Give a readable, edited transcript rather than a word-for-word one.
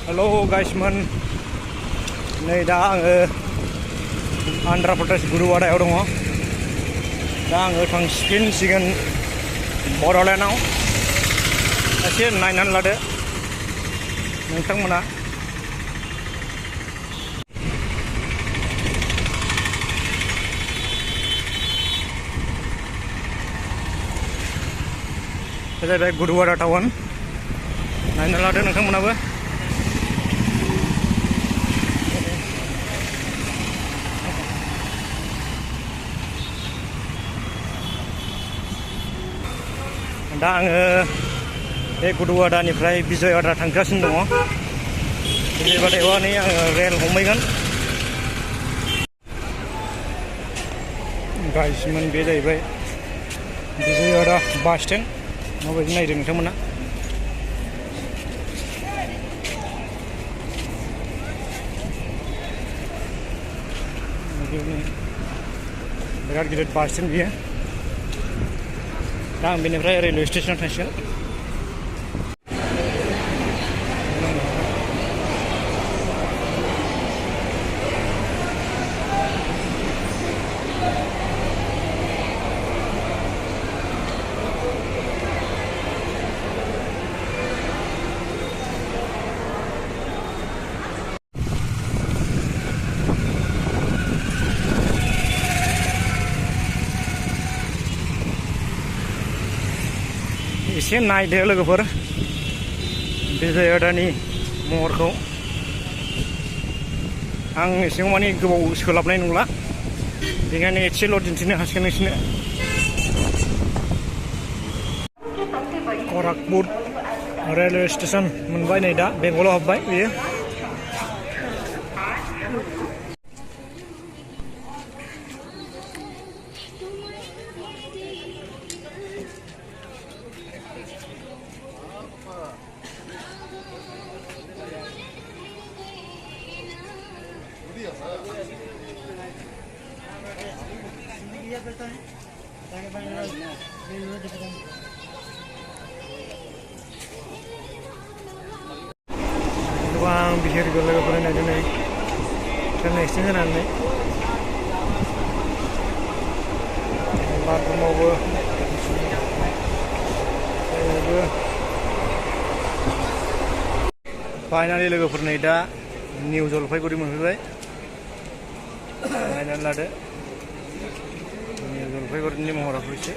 Hello guys man, नै दा आङो आन्ध्र प्रदेश गुरुवाडायाव दङ। दा आङो थांफिनसिगोन बड'लेण्डआव। एसे नायनानै लादो नोंथांमोना। बे जाहैबाय गुरुवाडा टाउन। नायनानै लादो नोंथांमोनाबो। दा आङो बे गुरुवाडानिफ्राय विजयवाड़ा थांगासिनो दङ। विजयवाड़ायाव आङो रेल हमहैगोन। गाइसमोन बे जाहैबाय विजयवाड़ा बास स्टेन्ड। माबायदि नायदों नोंथांमोना। बिराद गिदिर बास स्टेन्ड बियो। दा आं बेनिफ्राय रेलवे स्टेसनाव थांसिगोन। एसे नायदो लोगोफोर विजयवाड़ानि महरखौ। आं एसेबां मानि गोबाव सोलाबनाय नंला, बेनिखायनो एसेल' दिन्थिनो हासिगोन नोंसोरनो। खरागपुर रेलवे स्टेसन मोनबाय। नै दा बेंगलाव हाबबाय बेयो। गोबां बिहिरगोन लोगोफोर दिनै ट्रेन एक्सिडेन्ट जानानै। बाथरुमावबो फाइनालि लोगोफोर नै दा निउ जलफाइगुरि मोनफैबाय। नायनानै लादो निउ जलफाइगुरिनि महराखौ एसे।